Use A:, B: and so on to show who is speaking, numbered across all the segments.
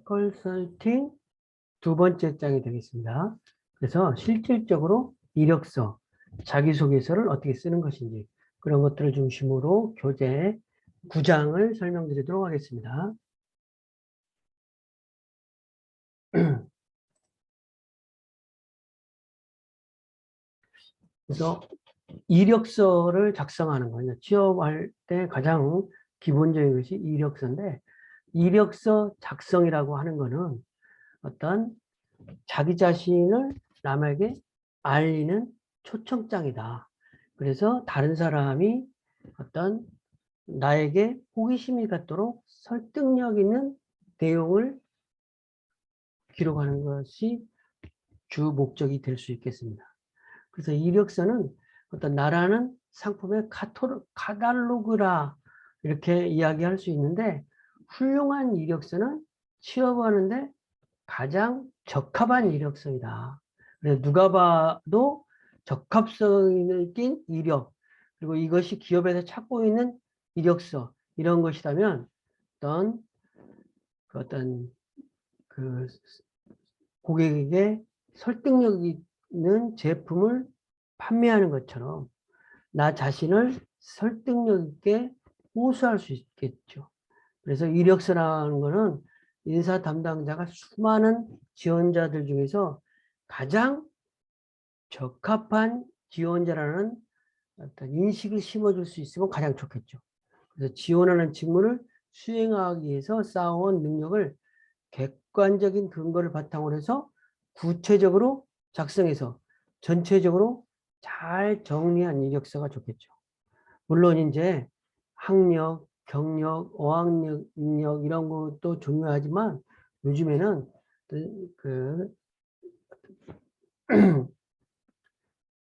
A: 컨설팅 두 번째 장이 되겠습니다. 그래서 실질적으로 이력서, 자기소개서를 어떻게 쓰는 것인지 그런 것들을 중심으로 교재 9장을 설명드리도록 하겠습니다. 그래서 이력서를 작성하는 거예요. 취업할 때 가장 기본적인 것이 이력서인데, 이력서 작성이라고 하는 거는 어떤 자기 자신을 남에게 알리는 초청장이다. 그래서 다른 사람이 어떤 나에게 호기심이 갖도록 설득력 있는 내용을 기록하는 것이 주 목적이 될 수 있겠습니다. 그래서 이력서는 어떤 나라는 상품의 카탈로그라 이렇게 이야기할 수 있는데, 훌륭한 이력서는 취업하는데 가장 적합한 이력서이다. 그래서 누가 봐도 적합성을 띈 이력, 그리고 이것이 기업에서 찾고 있는 이력서, 이런 것이라면 어떤 그 고객에게 설득력 있는 제품을 판매하는 것처럼 나 자신을 설득력 있게 호소할 수 있겠죠. 그래서 이력서라는 것은 인사 담당자가 수많은 지원자들 중에서 가장 적합한 지원자라는 어떤 인식을 심어줄 수 있으면 가장 좋겠죠. 그래서 지원하는 직무를 수행하기 위해서 쌓아온 능력을 객관적인 근거를 바탕으로 해서 구체적으로 작성해서 전체적으로 잘 정리한 이력서가 좋겠죠. 물론 이제 학력, 경력, 어학력, 인력 이런 것도 중요하지만 요즘에는 그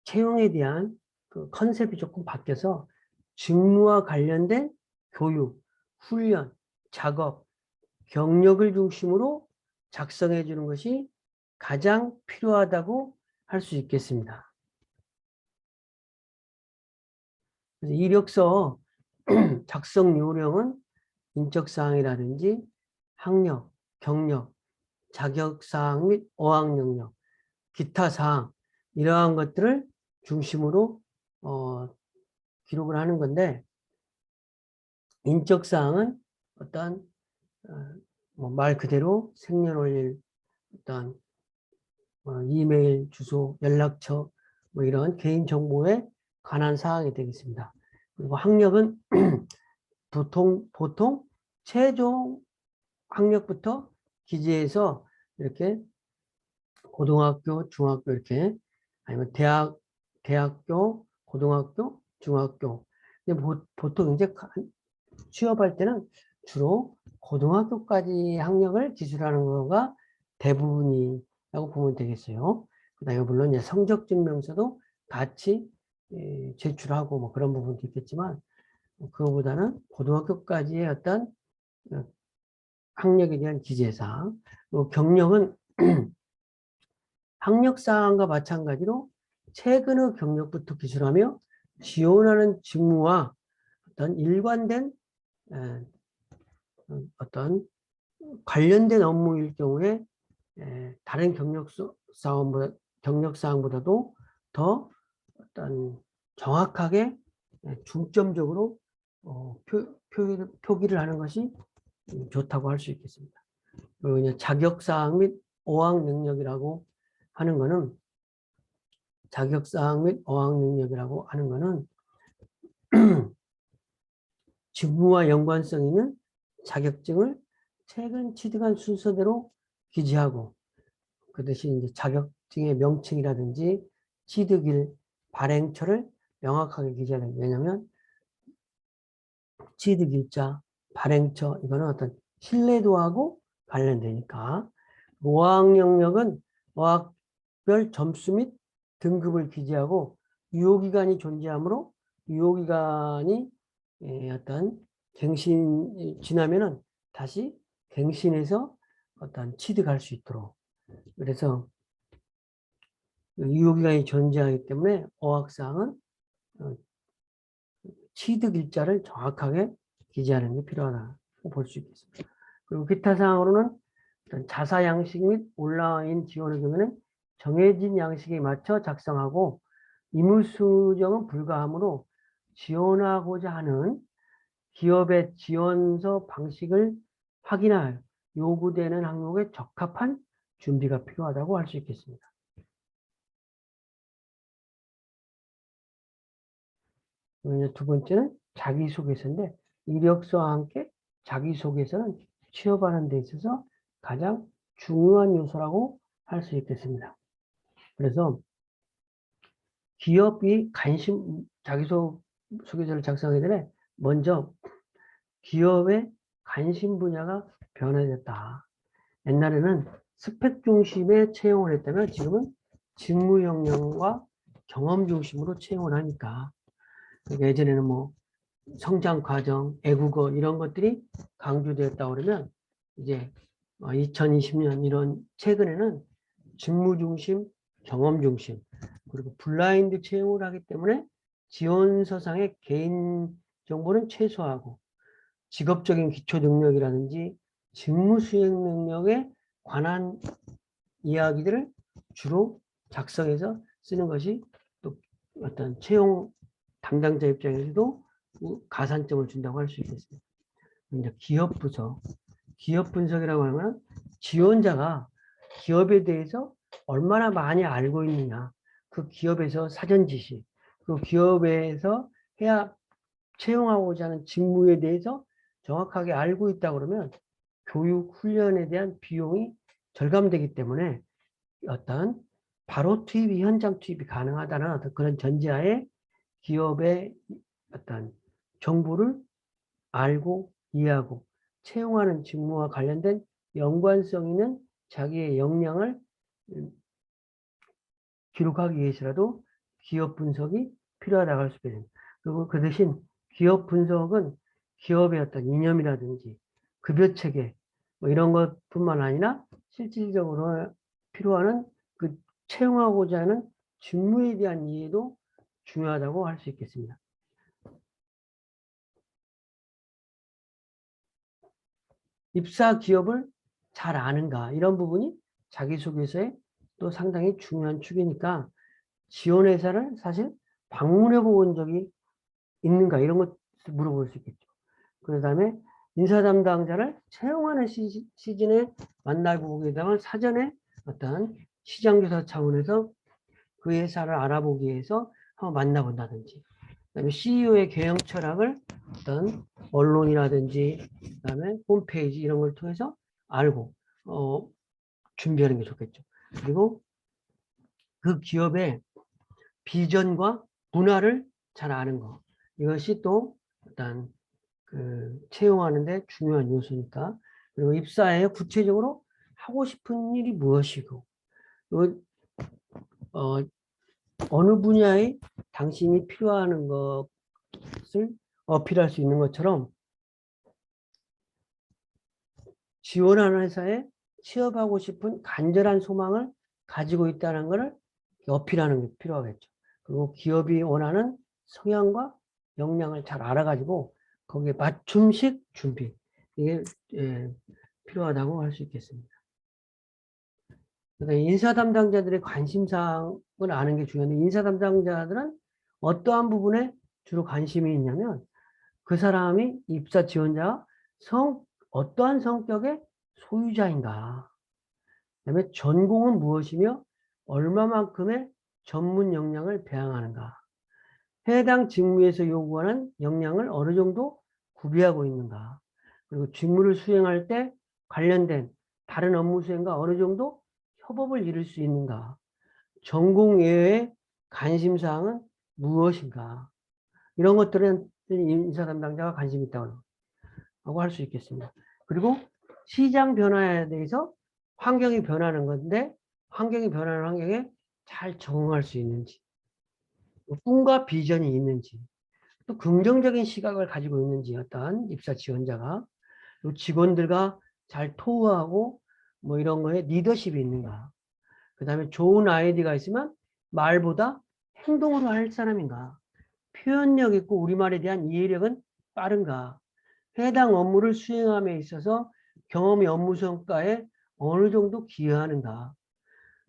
A: 채용에 대한 그 컨셉이 조금 바뀌어서 직무와 관련된 교육, 훈련, 작업, 경력을 중심으로 작성해 주는 것이 가장 필요하다고 할 수 있겠습니다. 그래서 이력서 작성 요령은 인적사항이라든지 학력, 경력, 자격사항 및 어학능력, 기타 사항 이러한 것들을 중심으로 기록을 하는 건데, 인적사항은 어떤 말 그대로 생년월일, 어떤 이메일 주소, 연락처 이런 개인정보에 관한 사항이 되겠습니다. 그리고 학력은 보통 최종 학력부터 기재해서 이렇게 고등학교, 중학교 이렇게, 아니면 대학교, 고등학교, 중학교. 근데 보통 이제 취업할 때는 주로 고등학교까지 학력을 기술하는 거가 대부분이라고 보면 되겠어요. 그다음에 물론 이제 성적 증명서도 같이 제출하고 뭐 그런 부분도 있겠지만, 그거보다는 고등학교까지의 어떤 학력에 대한 기재사항, 경력은 학력사항과 마찬가지로 최근의 경력부터 기술하며 지원하는 직무와 어떤 일관된 어떤 관련된 업무일 경우에 다른 경력사항보다도 더 어떤 정확하게 중점적으로 표기를 하는 것이 좋다고 할 수 있겠습니다. 그리고 이제 자격사항 및 어학능력이라고 하는 것은 직무와 연관성 있는 자격증을 최근 취득한 순서대로 기재하고, 그 대신 이제 자격증의 명칭이라든지 취득일, 발행처를 명확하게 기재하는 거예요. 왜냐하면 취득일자, 발행처 이거는 어떤 신뢰도하고 관련되니까. 어학 영역은 어학별 점수 및 등급을 기재하고 유효기간이 존재하므로 유효기간이 어떤 갱신 지나면은 다시 갱신해서 어떤 취득할 수 있도록, 그래서 유효기간이 존재하기 때문에 어학사항은 취득일자를 정확하게 기재하는 게 필요하다고 볼 수 있겠습니다. 그리고 기타 사항으로는 자사 양식 및 온라인 지원의 경우는 정해진 양식에 맞춰 작성하고 임무 수정은 불가하므로 지원하고자 하는 기업의 지원서 방식을 확인하여 요구되는 항목에 적합한 준비가 필요하다고 할 수 있겠습니다. 두 번째는 자기소개서인데 이력서와 함께 자기소개서는 취업하는 데 있어서 가장 중요한 요소라고 할 수 있겠습니다. 그래서 기업이 자기소개서를 작성하기 전에 먼저 기업의 관심 분야가 변화됐다. 옛날에는 스펙 중심의 채용을 했다면 지금은 직무 역량과 경험 중심으로 채용을 하니까 그러니까 예전에는 뭐 성장 과정, 애국어 이런 것들이 강조되었다 그러면 이제 2020년 이런 최근에는 직무 중심, 경험 중심 그리고 블라인드 채용을 하기 때문에 지원서상의 개인 정보는 최소화하고 직업적인 기초 능력이라든지 직무 수행 능력에 관한 이야기들을 주로 작성해서 쓰는 것이 또 어떤 채용 담당자 입장에서도 가산점을 준다고 할 수 있겠습니다. 이제 기업 분석. 기업 분석이라고 하면 지원자가 기업에 대해서 얼마나 많이 알고 있느냐. 그 기업에서 사전 지식, 그 기업에서 해야 채용하고자 하는 직무에 대해서 정확하게 알고 있다 그러면 교육, 훈련에 대한 비용이 절감되기 때문에 어떤 바로 투입이, 현장 투입이 가능하다는 어떤 그런 전제하에 기업의 어떤 정보를 알고 이해하고 채용하는 직무와 관련된 연관성 있는 자기의 역량을 기록하기 위해서라도 기업 분석이 필요하다고 할 수 있습니다. 그리고 그 대신 기업 분석은 기업의 어떤 이념이라든지 급여 체계 뭐 이런 것뿐만 아니라 실질적으로 필요한 그 채용하고자 하는 직무에 대한 이해도 중요하다고 할 수 있겠습니다. 입사 기업을 잘 아는가 이런 부분이 자기소개서에 또 상당히 중요한 축이니까 지원회사를 사실 방문해 본 적이 있는가 이런 것 물어볼 수 있겠죠. 그 다음에 인사 담당자를 채용하는 시즌에 만나보게 되면 사전에 어떤 시장조사 차원에서 그 회사를 알아보기 위해서 한번 만나본다든지 그다음에 CEO의 경영 철학을 어떤 언론이라든지 그다음에 홈페이지 이런 걸 통해서 알고 준비하는 게 좋겠죠. 그리고 그 기업의 비전과 문화를 잘 아는 거 이것이 또 일단 그 채용하는데 중요한 요소니까. 그리고 입사에 구체적으로 하고 싶은 일이 무엇이고 어느 분야에 당신이 필요하는 것을 어필할 수 있는 것처럼 지원하는 회사에 취업하고 싶은 간절한 소망을 가지고 있다는 것을 어필하는 게 필요하겠죠. 그리고 기업이 원하는 성향과 역량을 잘 알아가지고 거기에 맞춤식 준비 이게 필요하다고 할 수 있겠습니다. 그러니까 인사 담당자들의 관심사항을 아는 게 중요한데 인사 담당자들은 어떠한 부분에 주로 관심이 있냐면 그 사람이 입사 지원자가 어떠한 성격의 소유자인가 그다음에 전공은 무엇이며 얼마만큼의 전문 역량을 배양하는가 해당 직무에서 요구하는 역량을 어느 정도 구비하고 있는가 그리고 직무를 수행할 때 관련된 다른 업무 수행과 어느 정도 협업을 이룰 수 있는가 전공 외의 관심사항은 무엇인가 이런 것들은 인사 담당자가 관심이 있다고 할 수 있겠습니다. 그리고 시장 변화에 대해서 환경이 변하는 건데 환경이 변하는 환경에 잘 적응할 수 있는지 꿈과 비전이 있는지 또 긍정적인 시각을 가지고 있는지 어떤 입사 지원자가 또 직원들과 잘 토의하고 뭐 이런 거에 리더십이 있는가 그 다음에 좋은 아이디어가 있으면 말보다 행동으로 할 사람인가 표현력 있고 우리말에 대한 이해력은 빠른가 해당 업무를 수행함에 있어서 경험이 업무 성과에 어느 정도 기여하는가.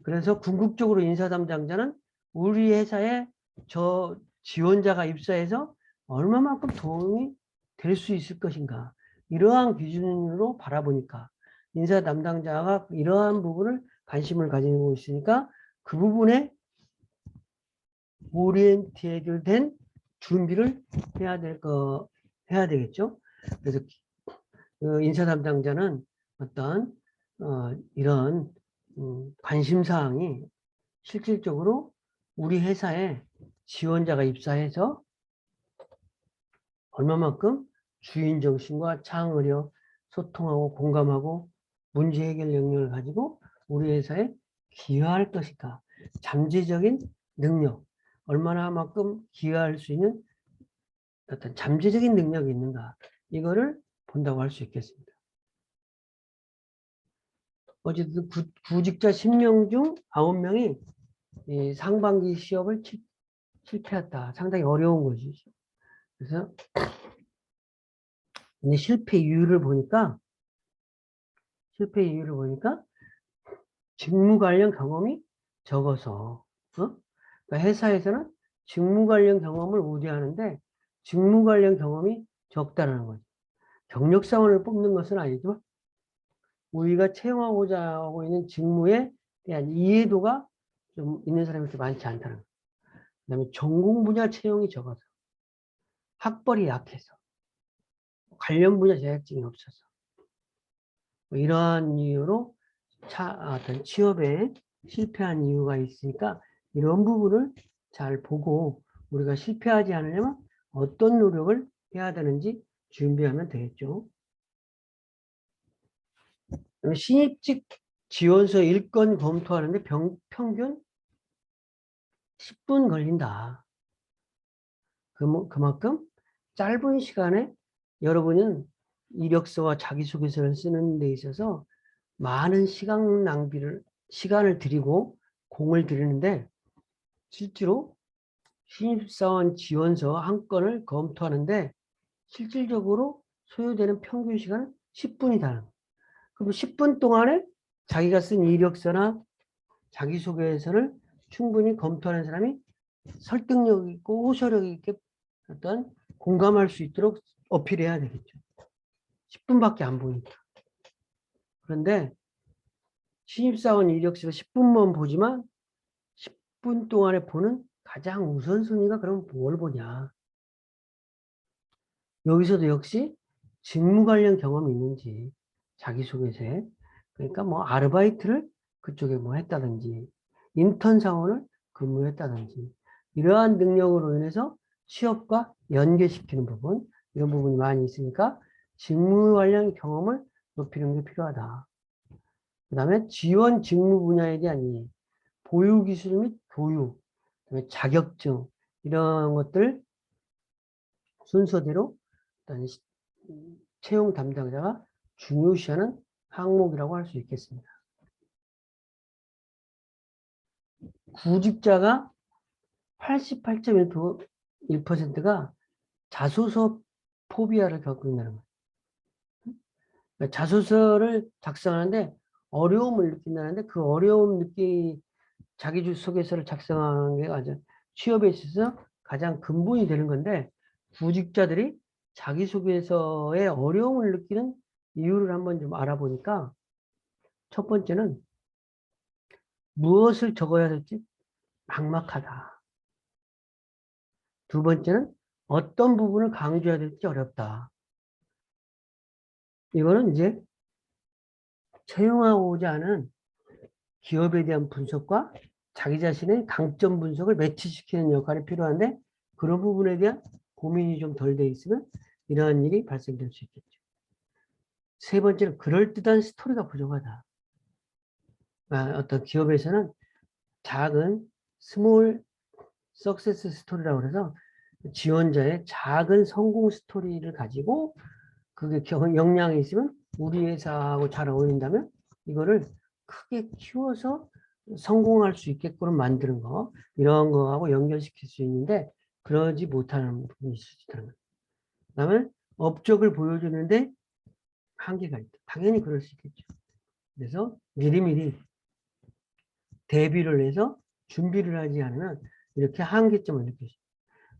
A: 그래서 궁극적으로 인사 담당자는 우리 회사에 저 지원자가 입사해서 얼마만큼 도움이 될 수 있을 것인가. 이러한 기준으로 바라보니까 인사 담당자가 이러한 부분을 관심을 가지고 있으니까 그 부분에 오리엔티드 된 준비를 해야 되겠죠. 그래서 그 인사 담당자는 어떤 이런 관심 사항이 실질적으로 우리 회사에 지원자가 입사해서 얼마만큼 주인 정신과 창의력, 소통하고 공감하고 문제 해결 능력을 가지고 우리 회사에 기여할 것인가. 잠재적인 능력, 얼마나만큼 기여할 수 있는 어떤 잠재적인 능력이 있는가. 이거를 본다고 할 수 있겠습니다. 어쨌든 구직자 10명 중 9명이 상반기 시험을 실패했다. 상당히 어려운 것이죠. 그래서 근데 실패 이유를 보니까 직무 관련 경험이 적어서 그러니까 회사에서는 직무 관련 경험을 우대하는데 직무 관련 경험이 적다라는 거죠. 경력 사원을 뽑는 것은 아니지만 우리가 채용하고자 하고 있는 직무에 대한 이해도가 좀 있는 사람이 그렇게 많지 않다는 거예요. 그다음에 전공 분야 채용이 적어서 학벌이 약해서 관련 분야 자격증이 없어서 뭐 이러한 이유로 어떤 취업에 실패한 이유가 있으니까 이런 부분을 잘 보고 우리가 실패하지 않으려면 어떤 노력을 해야 되는지 준비하면 되겠죠. 신입직 지원서 1건 검토하는데 평균 10분 걸린다. 그만큼 짧은 시간에 여러분은 이력서와 자기소개서를 쓰는 데 있어서 많은 시간을 들이고 공을 들이는데 실제로 신입사원 지원서 한 건을 검토하는데 실질적으로 소요되는 평균 시간은 10분이다. 그럼 10분 동안에 자기가 쓴 이력서나 자기소개서를 충분히 검토하는 사람이 설득력 있고 호소력 있게 어떤 공감할 수 있도록 어필해야 되겠죠. 10분밖에 안 보니까. 그런데 신입사원 이력서 10분만 보지만 10분 동안에 보는 가장 우선순위가 그럼 뭘 보냐. 여기서도 역시 직무 관련 경험이 있는지 자기소개서에 그러니까 뭐 아르바이트를 그쪽에 뭐 했다든지 인턴 사원을 근무했다든지 이러한 능력으로 인해서 취업과 연계시키는 부분 이런 부분이 많이 있으니까 직무 관련 경험을 높이는 게 필요하다. 그 다음에 지원 직무 분야에 대한 이해, 보유 기술 및 교육, 그다음에 자격증 이런 것들 순서대로 채용 담당자가 중요시하는 항목이라고 할 수 있겠습니다. 구직자가 88.1%가 자소서 포비아를 겪고 있다는 거예요. 그러니까 자소서를 작성하는데 어려움을 느낀다는데 그 어려움 자기소개서를 작성하는 게 아주 취업에 있어서 가장 근본이 되는 건데 구직자들이 자기소개서에 어려움을 느끼는 이유를 한번 좀 알아보니까 첫 번째는 무엇을 적어야 될지 막막하다. 두 번째는 어떤 부분을 강조해야 될지 어렵다. 이거는 이제 채용하고자 하는 기업에 대한 분석과 자기 자신의 강점 분석을 매치시키는 역할이 필요한데 그런 부분에 대한 고민이 좀 덜 돼 있으면 이러한 일이 발생될 수 있겠죠. 세 번째는 그럴듯한 스토리가 부족하다. 어떤 기업에서는 작은 스몰 석세스 스토리라고 해서 지원자의 작은 성공 스토리를 가지고 그게 역량이 있으면 우리 회사하고 잘 어울린다면 이거를 크게 키워서 성공할 수 있게끔 만드는 거 이런 거하고 연결시킬 수 있는데 그러지 못하는 부분이 있을 수 있다는 거예요. 그다음에 업적을 보여주는데 한계가 있다. 당연히 그럴 수 있겠죠. 그래서 미리미리 대비를 해서 준비를 하지 않으면 이렇게 한계점을 느낄 수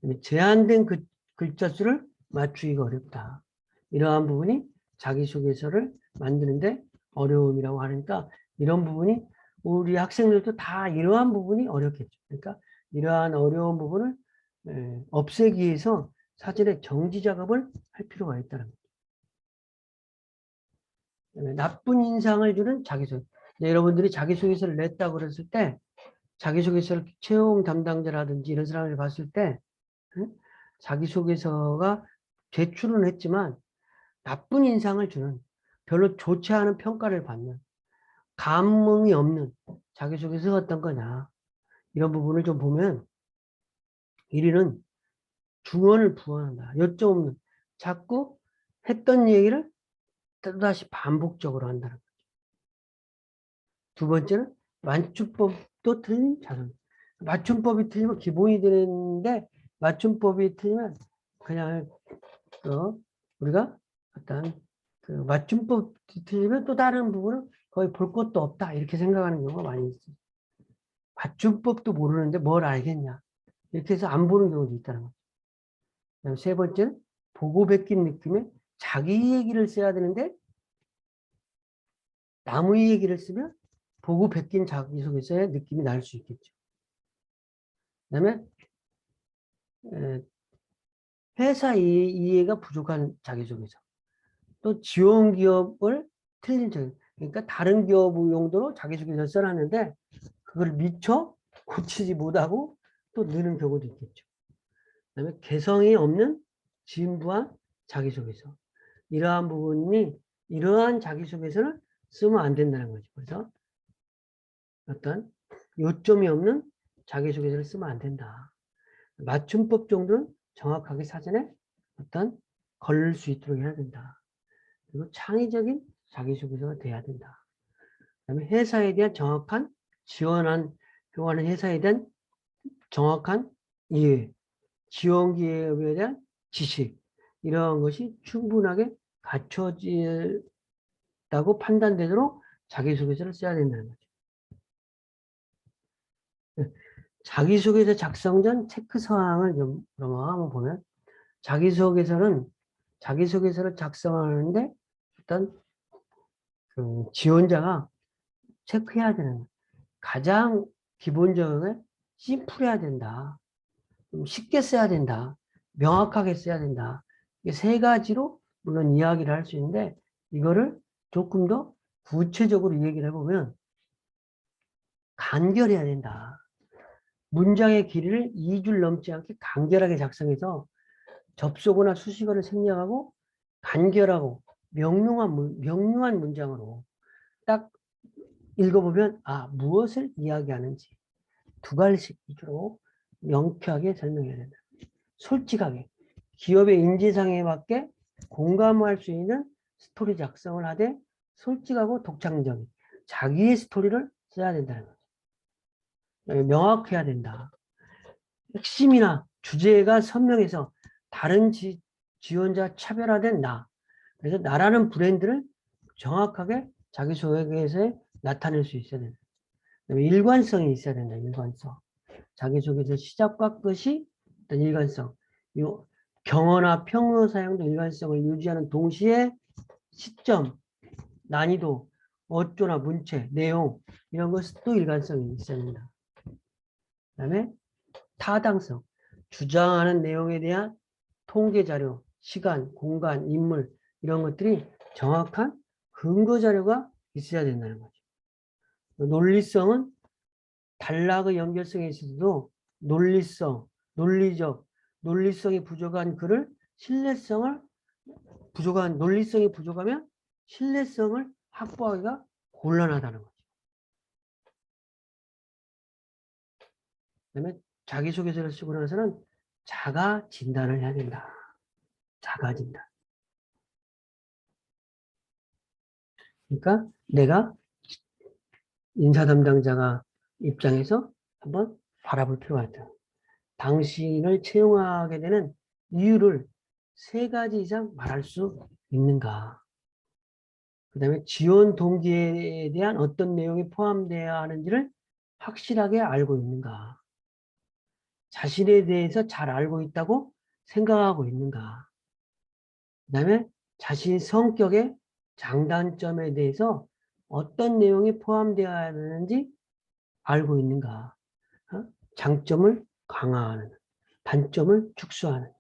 A: 있어요. 제한된 글자 수를 맞추기가 어렵다. 이러한 부분이 자기소개서를 만드는데 어려움이라고 하니까 이런 부분이 우리 학생들도 다 이러한 부분이 어렵겠죠. 그러니까 이러한 어려운 부분을 없애기 위해서 사전에 정지 작업을 할 필요가 있다는 거죠. 나쁜 인상을 주는 자기소개. 여러분들이 자기소개서를 냈다고 그랬을 때 자기소개서를 채용 담당자라든지 이런 사람을 봤을 때 자기소개서가 제출은 했지만 나쁜 인상을 주는 별로 좋지 않은 평가를 받는 감흥이 없는 자기소개서가 어떤 거냐 이런 부분을 좀 보면 1위는 중언을 부언한다. 여쭤없는 자꾸 했던 얘기를 또다시 반복적으로 한다는 거죠. 두 번째는 맞춤법도 틀린 자선. 맞춤법이 틀리면 기본이 되는데 맞춤법이 틀리면 그냥 우리가 어떤 그 맞춤법 틀리면 또 다른 부분은 거의 볼 것도 없다 이렇게 생각하는 경우가 많이 있어요. 맞춤법도 모르는데 뭘 알겠냐 이렇게 해서 안 보는 경우도 있다는 거죠. 그다음에 세 번째는 보고 베낀 느낌에 자기 얘기를 써야 되는데 남의 얘기를 쓰면 보고 베낀 자기소개서의 느낌이 날 수 있겠죠. 그다음에 회사 이해가 부족한 자기소개서. 또 지원 기업을 틀린 자기. 그러니까 다른 기업 용도로 자기소개서 써놨는데 그걸 미처 고치지 못하고 또 넣는 경우도 있겠죠. 그다음에 개성이 없는 진부한 자기소개서. 이러한 부분이 이러한 자기소개서를 쓰면 안 된다는 거죠. 그래서 어떤 요점이 없는 자기소개서를 쓰면 안 된다. 맞춤법 정도는 정확하게 사전에 어떤 걸릴 수 있도록 해야 된다. 그리고 창의적인 자기소개서가 돼야 된다. 그다음에 회사에 대한 정확한 요구하는 회사에 대한 정확한 이해, 지원 기업에 대한 지식 이러한 것이 충분하게 갖춰졌다고 판단되도록 자기소개서를 써야 된다는 거죠. 자기소개서 작성 전 체크 사항을 좀 한번 보면 자기소개서를 작성하는데 일단 그 지원자가 체크해야 되는 거예요. 가장 기본적인 심플해야 된다. 좀 쉽게 써야 된다. 명확하게 써야 된다. 이 세 가지로 물론 이야기를 할 수 있는데 이거를 조금 더 구체적으로 얘기를 해보면 간결해야 된다. 문장의 길이를 2줄 넘지 않게 간결하게 작성해서 접속어나 수식어를 생략하고 간결하고 명료한 문장으로 딱 읽어보면 무엇을 이야기하는지 두 가지씩 위주로 명쾌하게 설명해야 된다. 솔직하게 기업의 인지상에 맞게 공감할 수 있는 스토리 작성을 하되 솔직하고 독창적인 자기의 스토리를 써야 된다는 거죠. 명확해야 된다. 핵심이나 주제가 선명해서 다른 지원자 차별화된 나. 그래서 나라는 브랜드를 정확하게 자기소개서에 나타낼 수 있어야 된다. 일관성이 있어야 된다. 일관성. 자기소개서 시작과 끝이 어떤 일관성. 경어나 평어 사용도 일관성을 유지하는 동시에 시점, 난이도, 어조나 문체, 내용 이런 것도 일관성이 있어야 된다. 그 다음에 타당성. 주장하는 내용에 대한 통계 자료, 시간, 공간, 인물 이런 것들이 정확한 근거 자료가 있어야 된다는 거죠. 논리성은 단락의 연결성에 있어서도 논리성이 부족한 글을 논리성이 부족하면 신뢰성을 확보하기가 곤란하다는 거죠. 그다음에 자기소개서를 쓰고 나서는 자가 진단을 해야 된다. 자가 진단. 그러니까 내가 인사 담당자가 입장에서 한번 바라볼 필요가 있다. 당신을 채용하게 되는 이유를 3가지 이상 말할 수 있는가. 그다음에 지원 동기에 대한 어떤 내용이 포함되어야 하는지를 확실하게 알고 있는가. 자신에 대해서 잘 알고 있다고 생각하고 있는가. 그다음에 자신 성격의 장단점에 대해서 어떤 내용이 포함되어야 하는지 알고 있는가. 장점을 강화하는, 단점을 축소하는.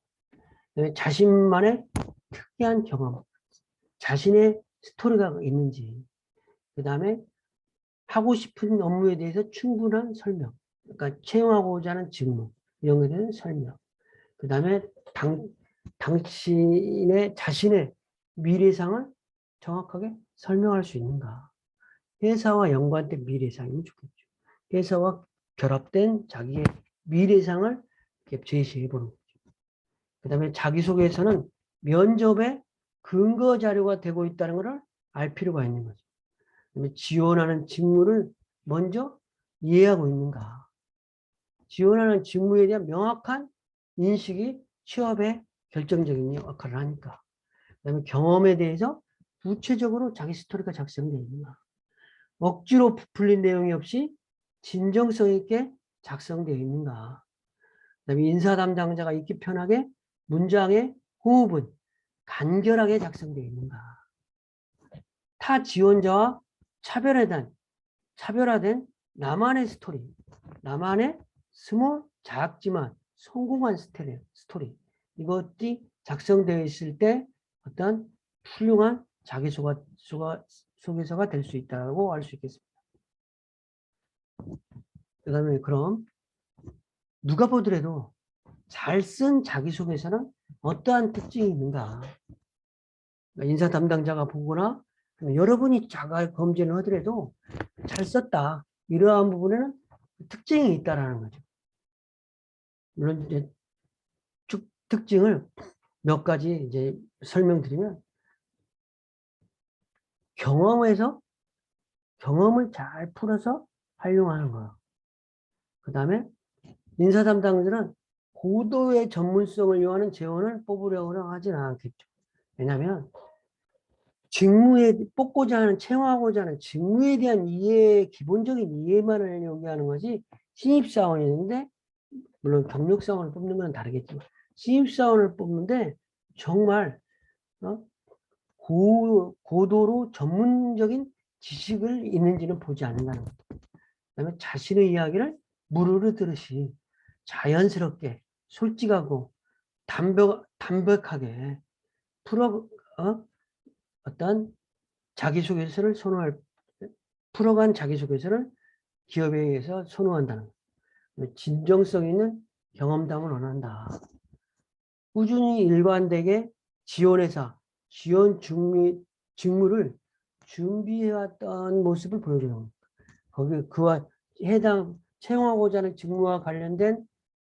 A: 그다음에 자신만의 특이한 경험, 자신의 스토리가 있는지. 그다음에 하고 싶은 업무에 대해서 충분한 설명. 그러니까 채용하고자 하는 직무, 이런 것에 대한 설명. 그다음에 당신의 자신의 미래상을 정확하게 설명할 수 있는가. 회사와 연관된 미래상이면 좋겠죠. 회사와 결합된 자기의 미래상을 이렇게 제시해 보는 거죠. 그다음에 자기소개서는 면접의 근거 자료가 되고 있다는 것을 알 필요가 있는 거죠. 그다음에 지원하는 직무를 먼저 이해하고 있는가. 지원하는 직무에 대한 명확한 인식이 취업에 결정적인 역할을 하니까. 그다음에 경험에 대해서 구체적으로 자기 스토리가 작성되어 있는가. 억지로 부풀린 내용이 없이 진정성 있게 작성되어 있는가. 그다음에 인사 담당자가 읽기 편하게 문장의 호흡은 간결하게 작성되어 있는가. 타 지원자와 차별화된 나만의 스토리, 나만의 스몰 작지만 성공한 스토리. 이것이 작성되어 있을 때 어떤 훌륭한 자기소개서가 될 수 있다고 알 수 있겠습니다. 그다음에 그럼 누가 보더라도 잘 쓴 자기소개서는 어떠한 특징이 있는가? 인사 담당자가 보거나 여러분이 자가 검진을 하더라도 잘 썼다. 이러한 부분에는 특징이 있다라는 거죠. 물론 이제 특징을 몇 가지 이제 설명드리면 경험을 잘 풀어서 활용하는 거예요. 그 다음에 인사 담당자는 고도의 전문성을 요하는 재원을 뽑으려고 하지는 않겠죠. 왜냐하면 뽑고자 하는, 채용하고자 하는 직무에 대한 기본적인 이해만을 요구하는 것이 신입사원이는데, 물론 경력사원을 뽑는 건 다르겠지만, 신입사원을 뽑는데 정말, 고도로 전문적인 지식을 있는지는 보지 않는다는 것. 그 다음에 자신의 이야기를 무르르 들으시 자연스럽게, 솔직하고, 담백하게 어떤 자기소개서를 풀어간 자기소개서를 기업에 의해서 선호한다는 것. 진정성 있는 경험담을 원한다. 꾸준히 일관되게 지원회사, 지원 직무를 준비해왔던 모습을 보여주는 겁니다. 그와 채용하고자 하는 직무와 관련된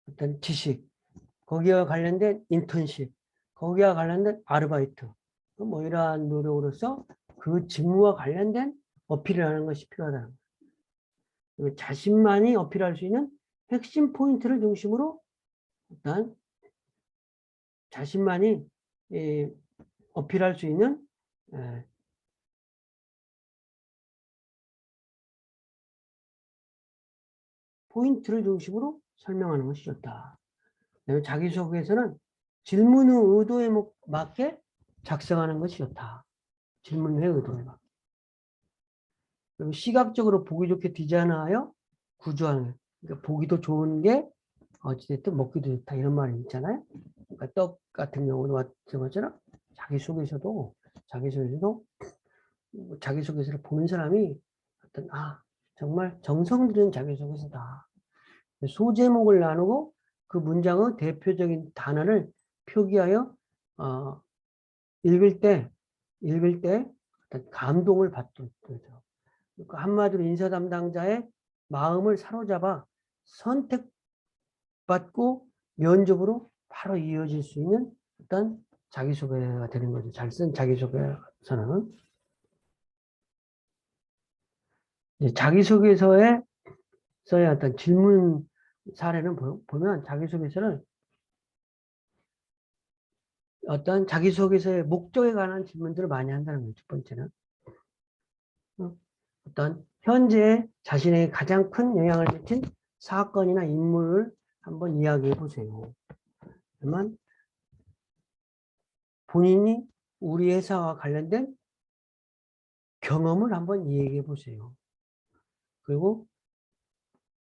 A: 어떤 지식, 거기와 관련된 인턴십, 거기와 관련된 아르바이트, 뭐 이러한 노력으로서 그 직무와 관련된 어필을 하는 것이 필요하다는 거예요. 자신만이 어필할 수 있는 핵심 포인트를 중심으로 일단 자신만이 어필할 수 있는 포인트를 중심으로 설명하는 것이 좋다. 자기소개서는 질문의 의도에 맞게 작성하는 것이 좋다. 질문의 의도에 맞게. 그리고 시각적으로 보기 좋게 디자인하여 구조하는. 그러니까 보기도 좋은 게 어찌됐든 먹기도 좋다. 이런 말이 있잖아요. 그러니까 떡 같은 경우는 같은 것처럼 자기소개서도 자기소개서를 보는 사람이 정말 정성 들인 자기소개서다. 소제목을 나누고 그 문장의 대표적인 단어를 표기하여 읽을 때 어떤 감동을 받죠. 그러니까 한마디로 인사 담당자의 마음을 사로잡아 선택받고 면접으로 바로 이어질 수 있는 어떤 자기소개가 되는 거죠. 잘 쓴 자기소개서는. 자기소개서에 써야 어떤 질문 사례는 보면 자기소개서는 어떤 자기소개서의 목적에 관한 질문들을 많이 한다는 거예요. 첫 번째는. 어떤 현재 자신에게 가장 큰 영향을 미친 사건이나 인물을 한번 이야기해 보세요. 그러면 본인이 우리 회사와 관련된 경험을 한번 이야기해 보세요. 그리고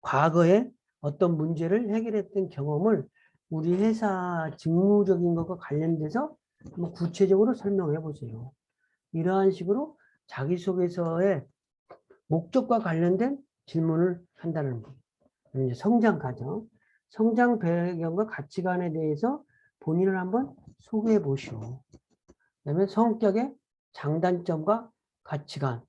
A: 과거에 어떤 문제를 해결했던 경험을 우리 회사 직무적인 것과 관련돼서 한번 구체적으로 설명해 보세요. 이러한 식으로 자기소개서의 목적과 관련된 질문을 한다는 거예요. 이제 성장 과정, 성장 배경과 가치관에 대해서 본인을 한번 소개해 보시오. 그다음에 성격의 장단점과 가치관,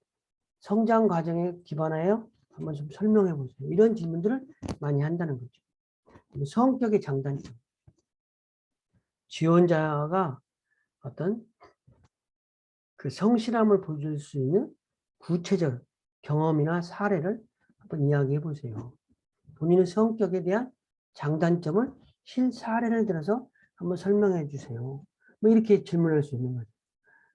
A: 성장 과정에 기반하여 한번 좀 설명해 보세요. 이런 질문들을 많이 한다는 거죠. 성격의 장단점. 지원자가 어떤 그 성실함을 보여줄 수 있는 구체적 경험이나 사례를 한번 이야기해 보세요. 본인의 성격에 대한 장단점을 실사례를 들어서 한번 설명해 주세요. 뭐 이렇게 질문할 수 있는 거죠.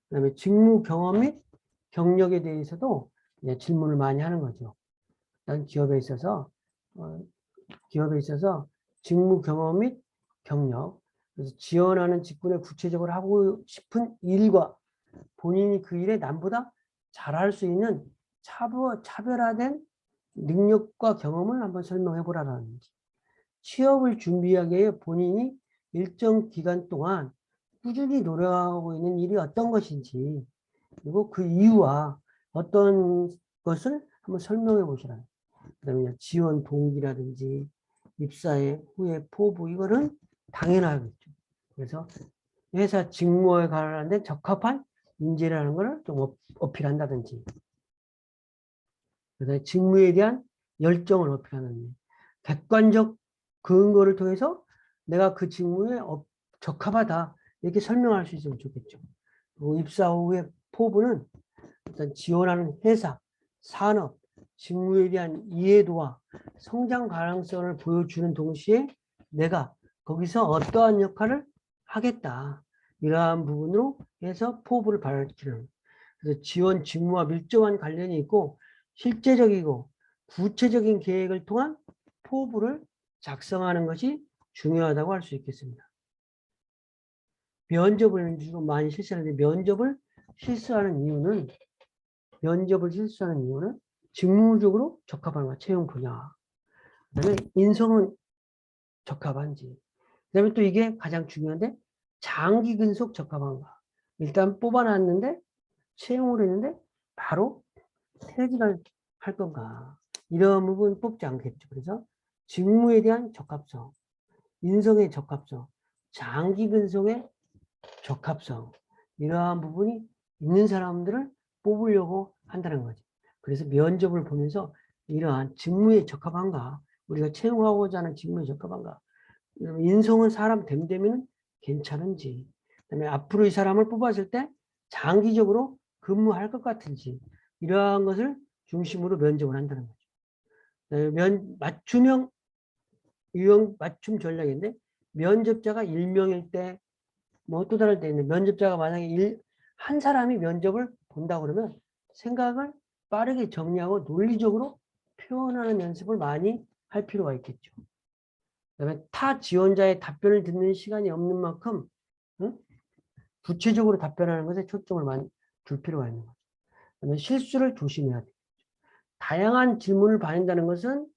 A: 그다음에 직무 경험 및 경력에 대해서도 질문을 많이 하는 거죠. 일단 기업에 있어서 직무 경험 및 경력, 그래서 지원하는 직군에 구체적으로 하고 싶은 일과 본인이 그 일에 남보다 잘할 수 있는 차별화된 능력과 경험을 한번 설명해 보라는 거지. 취업을 준비하기 위해 본인이 일정 기간 동안 꾸준히 노력하고 있는 일이 어떤 것인지, 그리고 그 이유와 어떤 것을 한번 설명해 보시라. 그다음에 지원 동기라든지 입사의 후에 포부, 이거는 당연하겠죠. 그래서 회사 직무에 관련된 적합한 인재라는 것을 좀 어필한다든지, 그다음에 직무에 대한 열정을 어필하는, 객관적 근거를 통해서 내가 그 직무에 적합하다 이렇게 설명할 수 있으면 좋겠죠. 그리고 입사 후에 포부는 일단 지원하는 회사, 산업, 직무에 대한 이해도와 성장 가능성을 보여주는 동시에 내가 거기서 어떠한 역할을 하겠다. 이러한 부분으로 해서 포부를 밝히는. 그래서 지원 직무와 밀접한 관련이 있고 실제적이고 구체적인 계획을 통한 포부를 작성하는 것이 중요하다고 할 수 있겠습니다. 면접을 주로 많이 실시하는데 면접을 실수하는 이유는 직무적으로 적합한가, 채용 분야. 그다음에 인성은 적합한지. 그다음에 또 이게 가장 중요한데 장기 근속 적합한가. 일단 뽑아놨는데 채용을 했는데 바로 퇴직을 할 건가. 이런 부분 뽑지 않겠죠. 그래서 직무에 대한 적합성, 인성의 적합성, 장기 근속의 적합성, 이러한 부분이 있는 사람들을 뽑으려고 한다는 거죠. 그래서 면접을 보면서 이러한 직무에 적합한가, 우리가 채용하고자 하는 직무에 적합한가, 인성은 사람 됨되면 괜찮은지, 그다음에 앞으로 이 사람을 뽑았을 때 장기적으로 근무할 것 같은지, 이러한 것을 중심으로 면접을 한다는 거죠. 맞춤 전략인데, 면접자가 1명일 때, 뭐 또 다를 때 있는, 면접자가 만약에 한 사람이 면접을 본다 그러면 생각을 빠르게 정리하고 논리적으로 표현하는 연습을 많이 할 필요가 있겠죠. 그다음에 타 지원자의 답변을 듣는 시간이 없는 만큼 구체적으로 답변하는 것에 초점을 많이 둘 필요가 있는 거죠. 그다음에 실수를 조심해야 돼요. 다양한 질문을 받는다는 것은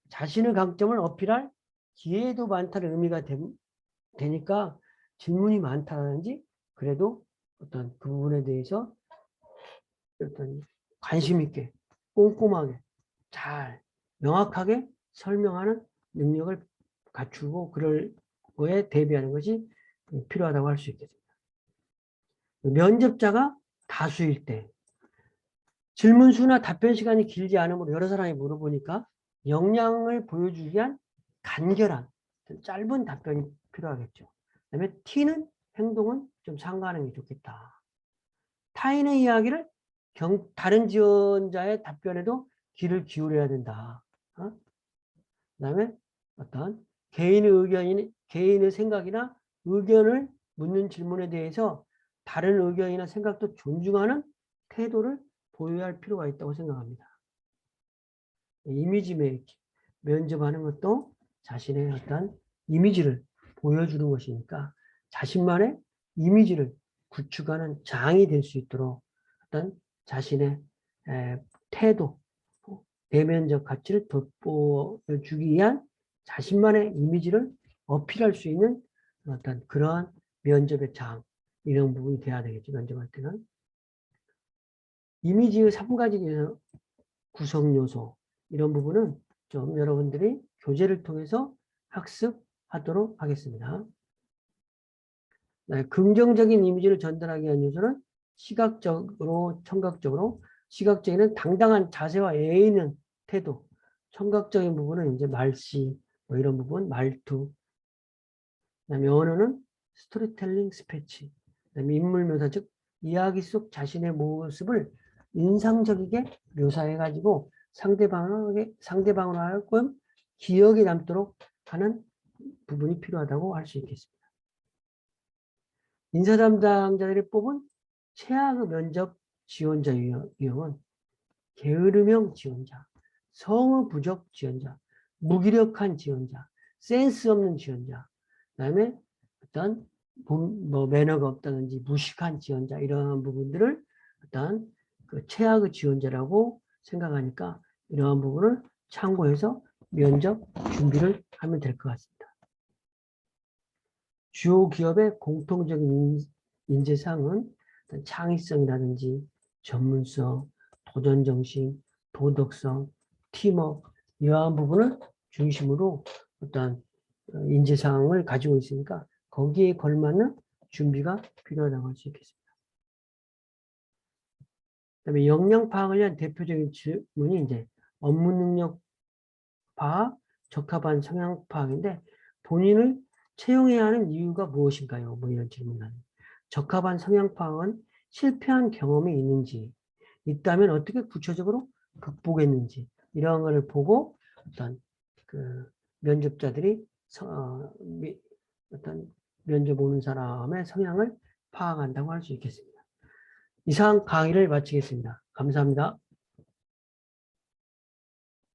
A: 자신의 강점을 어필할 기회도 많다는 의미가 되니까 질문이 많다든지 그래도 어떤 그 부분에 대해서 어떤 관심 있게 꼼꼼하게 잘 명확하게 설명하는 능력을 갖추고 그럴 거에 대비하는 것이 필요하다고 할 수 있겠습니다. 면접자가 다수일 때 질문 수나 답변 시간이 길지 않으므로 여러 사람이 물어보니까 역량을 보여주기 위한 간결한 짧은 답변이 필요하겠죠. 그다음에 T는 행동은 좀 삼가하는 게 좋겠다. 타인의 이야기를 다른 지원자의 답변에도 귀를 기울여야 된다. 그다음에 어떤 개인의 생각이나 의견을 묻는 질문에 대해서 다른 의견이나 생각도 존중하는 태도를 보유할 필요가 있다고 생각합니다. 이미지 메이킹, 면접하는 것도 자신의 어떤 이미지를 보여주는 것이니까 자신만의 이미지를 구축하는 장이 될 수 있도록 어떤 자신의 태도, 내면적 가치를 돋보여주기 위한 자신만의 이미지를 어필할 수 있는 어떤 그러한 면접의 장, 이런 부분이 돼야 되겠죠. 면접할 때는. 이미지의 3가지 구성 요소, 이런 부분은 좀 여러분들이 교재를 통해서 학습하도록 하겠습니다. 네, 긍정적인 이미지를 전달하기 위한 요소는 시각적으로, 청각적으로. 시각적인은 당당한 자세와 예의 있는 태도. 청각적인 부분은 이제 말씨, 뭐 이런 부분, 말투. 그다음에 언어는 스토리텔링 스피치. 그다음에 인물 묘사, 즉 이야기 속 자신의 모습을 인상적이게 묘사해가지고 상대방으로 하여금 기억에 남도록 하는 부분이 필요하다고 할 수 있겠습니다. 인사 담당자들이 뽑은 최악의 면접 지원자 유형은 게으름형 지원자, 성의 부족 지원자, 무기력한 지원자, 센스 없는 지원자, 그다음에 어떤 뭐 매너가 없다든지 무식한 지원자, 이러한 부분들을 어떤 그 최악의 지원자라고 생각하니까 이러한 부분을 참고해서 면접 준비를 하면 될 것 같습니다. 주요 기업의 공통적인 인재상은 창의성이라든지 전문성, 도전정신, 도덕성, 팀워크, 이러한 부분을 중심으로 어떤 인재상을 가지고 있으니까 거기에 걸맞는 준비가 필요하다고 할 수 있겠습니다. 그다음에 역량 파악을 위한 대표적인 질문이 이제 업무 능력 파악, 적합한 성향 파악인데 본인을 채용해야 하는 이유가 무엇인가요? 뭐 이런 질문을. 적합한 성향 파악은 실패한 경험이 있는지, 있다면 어떻게 구체적으로 극복했는지, 이런 것을 보고 어떤 그 면접자들이 어떤 면접 오는 사람의 성향을 파악한다고 할 수 있겠습니다. 이상 강의를 마치겠습니다. 감사합니다.